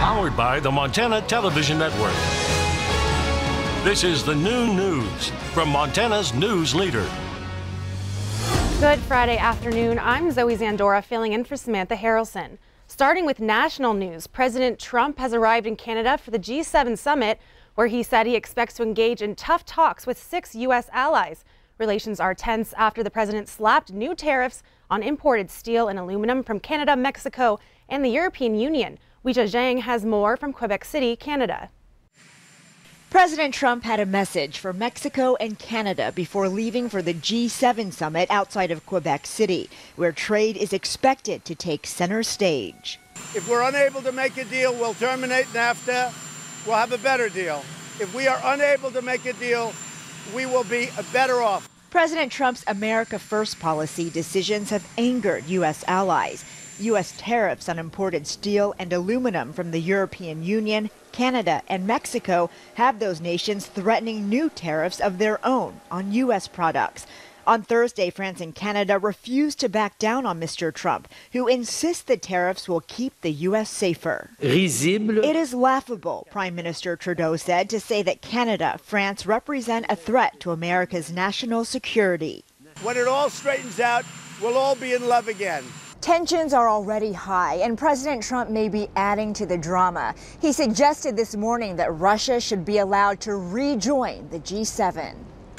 Powered by the Montana Television Network. This is the noon news from Montana's news leader. Good Friday afternoon. I'm Zoe Zandora filling in for Samantha Harrelson. Starting with national news, President Trump has arrived in Canada for the G7 summit, where he said he expects to engage in tough talks with 6 U.S. allies. Relations are tense after the president slapped new tariffs on imported steel and aluminum from Canada, Mexico, and the European Union. Weijia Zhang has more from Quebec City, Canada. President Trump had a message for Mexico and Canada before leaving for the G7 summit outside of Quebec City, where trade is expected to take center stage. If we're unable to make a deal, we'll terminate NAFTA. We'll have a better deal. If we are unable to make a deal, we will be better off. President Trump's America First policy decisions have angered U.S. allies. U.S. tariffs on imported steel and aluminum from the European Union, Canada, and Mexico have those nations threatening new tariffs of their own on U.S. products. On Thursday, France and Canada refused to back down on Mr. Trump, who insists the tariffs will keep the U.S. safer. Risible. It is laughable, Prime Minister Trudeau said, to say that Canada, France represent a threat to America's national security. When it all straightens out, we'll all be in love again. Tensions are already high, and President Trump may be adding to the drama. He suggested this morning that Russia should be allowed to rejoin the G7.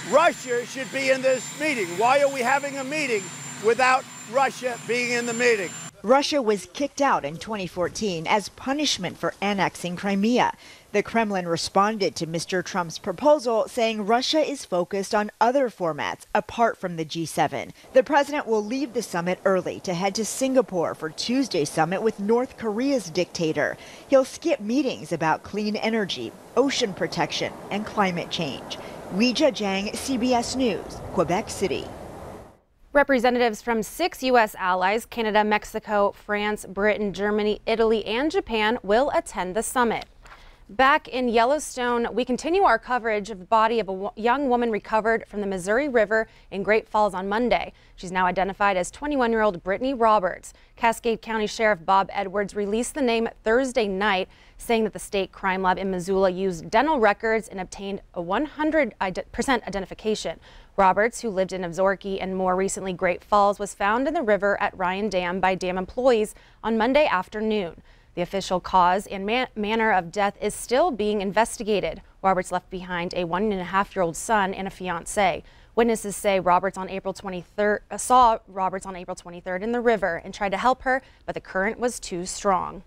Russia should be in this meeting. Why are we having a meeting without Russia being in the meeting? Russia was kicked out in 2014 as punishment for annexing Crimea. The Kremlin responded to Mr. Trump's proposal, saying Russia is focused on other formats apart from the G7. The president will leave the summit early to head to Singapore for Tuesday's summit with North Korea's dictator. He'll skip meetings about clean energy, ocean protection, and climate change. Weijia Zhang, CBS News, Quebec City. Representatives from 6 U.S. allies, Canada, Mexico, France, Britain, Germany, Italy, and Japan will attend the summit. Back in Yellowstone, we continue our coverage of the body of a young woman recovered from the Missouri River in Great Falls on Monday. She's now identified as 21-year-old Brittany Roberts. Cascade County Sheriff Bob Edwards released the name Thursday night, saying that the state crime lab in Missoula used dental records and obtained a 100% identification. Roberts, who lived in Absaroka and more recently Great Falls, was found in the river at Ryan Dam by dam employees on Monday afternoon. The official cause and manner of death is still being investigated. Roberts left behind a 1.5-year-old son and a fiancée. Witnesses say saw Roberts on April 23rd in the river and tried to help her, but the current was too strong.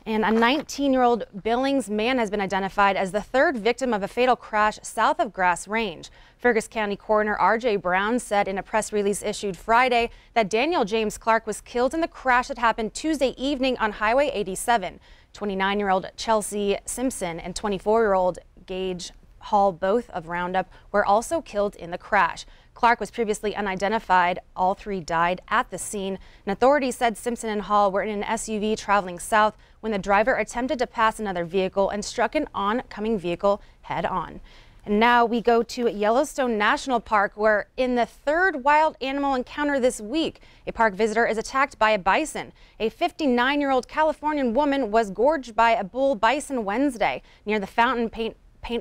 And a 19-year-old Billings man has been identified as the 3rd victim of a fatal crash south of Grass Range. Fergus County Coroner R.J. Brown said in a press release issued Friday that Daniel James Clark was killed in the crash that happened Tuesday evening on Highway 87. 29-year-old Chelsea Simpson and 24-year-old Gage Hall, both of Roundup, were also killed in the crash. Clark was previously unidentified. All 3 died at the scene. And authorities said Simpson and Hall were in an SUV traveling south when the driver attempted to pass another vehicle and struck an oncoming vehicle head on. And now we go to Yellowstone National Park, where in the 3rd wild animal encounter this week, a park visitor is attacked by a bison. A 59-year-old Californian woman was gorged by a bull bison Wednesday near the fountain paint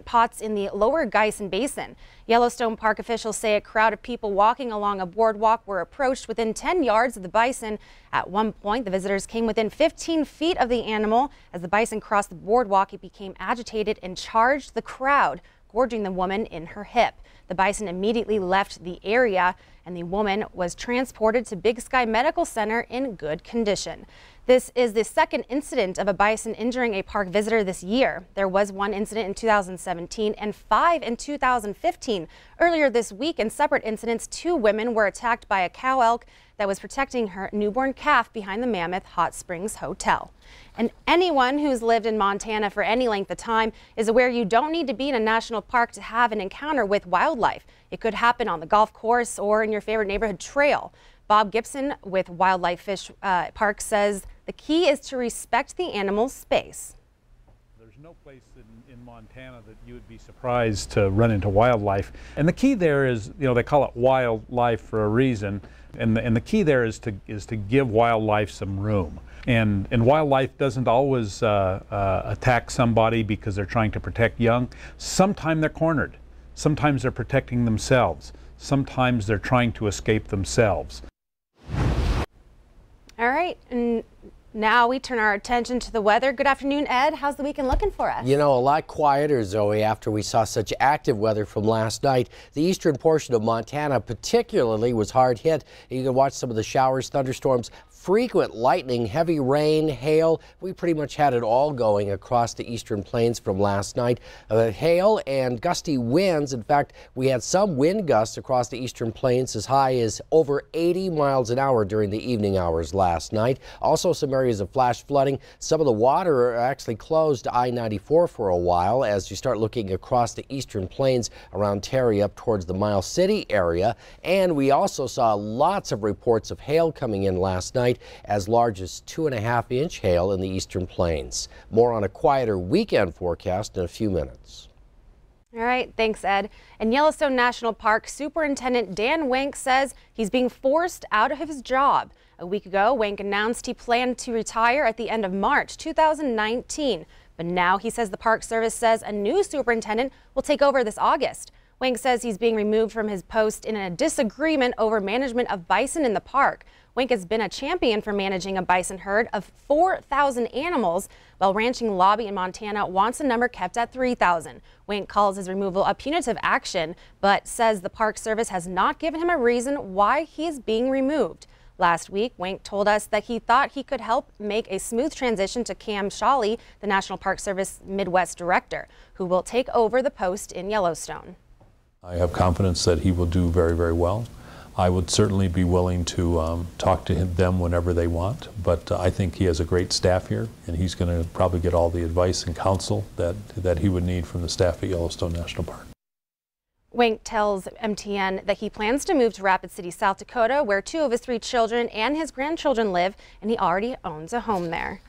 pots in the lower Geisen Basin. Yellowstone Park officials say a crowd of people walking along a boardwalk were approached within 10 yards of the bison. At one point, the visitors came within 15 feet of the animal. As the bison crossed the boardwalk, it became agitated and charged the crowd, gorging the woman in her hip. The bison immediately left the area, and the woman was transported to Big Sky Medical Center in good condition. This is the 2nd incident of a bison injuring a park visitor this year. There was 1 incident in 2017 and 5 in 2015. Earlier this week, in separate incidents, 2 women were attacked by a cow elk that was protecting her newborn calf behind the Mammoth Hot Springs Hotel. And anyone who's lived in Montana for any length of time is aware you don't need to be in a national park to have an encounter with wildlife. It could happen on the golf course or in your favorite neighborhood trail. Bob Gibson with Wildlife Fish Park says the key is to respect the animal's space. no place in Montana that you would be surprised to run into wildlife. And the key there is, they call it wildlife for a reason. And the key there is to give wildlife some room. And wildlife doesn't always attack somebody because they're trying to protect young. Sometimes they're cornered. Sometimes they're protecting themselves. Sometimes they're trying to escape themselves. All right, and now we turn our attention to the weather. Good afternoon, Ed. How's the weekend looking for us? A lot quieter, Zoe, after we saw such active weather from last night. The eastern portion of Montana particularly was hard hit. You can watch some of the showers, thunderstorms, frequent lightning, heavy rain, hail. We pretty much had it all going across the eastern plains from last night. Hail and gusty winds. In fact, we had some wind gusts across the eastern plains as high as over 80 miles an hour during the evening hours last night. Also some areas of flash flooding. Some of the water actually closed I-94 for a while as you start looking across the eastern plains around Terry up towards the Miles City area. And we also saw lots of reports of hail coming in last night, as large as 2.5-inch hail in the eastern plains. More on a quieter weekend forecast in a few minutes. All right, thanks, Ed. And Yellowstone National Park Superintendent Dan Wenk says he's being forced out of his job. A week ago, Wenk announced he planned to retire at the end of March 2019. But now he says the Park Service says a new superintendent will take over this August. Wenk says he's being removed from his post in a disagreement over management of bison in the park. Wenk has been a champion for managing a bison herd of 4,000 animals, while ranching lobby in Montana wants the number kept at 3,000. Wenk calls his removal a punitive action, but says the Park Service has not given him a reason why he is being removed. Last week, Wenk told us that he thought he could help make a smooth transition to Cam Shawley, the National Park Service Midwest Director, who will take over the post in Yellowstone. I have confidence that he will do very, very well. I would certainly be willing to talk to them whenever they want, but I think he has a great staff here, and he's going to probably get all the advice and counsel that he would need from the staff at Yellowstone National Park. Wenk tells MTN that he plans to move to Rapid City, South Dakota, where 2 of his 3 children and his grandchildren live, and he already owns a home there.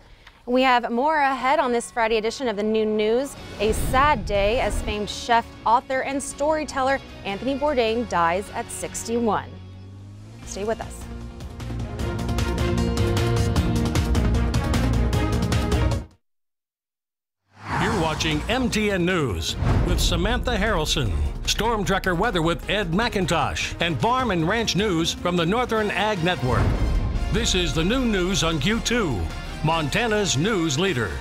We have more ahead on this Friday edition of the Noon News. A sad day as famed chef, author, and storyteller Anthony Bourdain dies at 61. Stay with us. You're watching MTN News with Samantha Harrelson, Storm Tracker weather with Ed McIntosh, and Farm and Ranch News from the Northern Ag Network. This is the Noon News on Q2. Montana's news leader.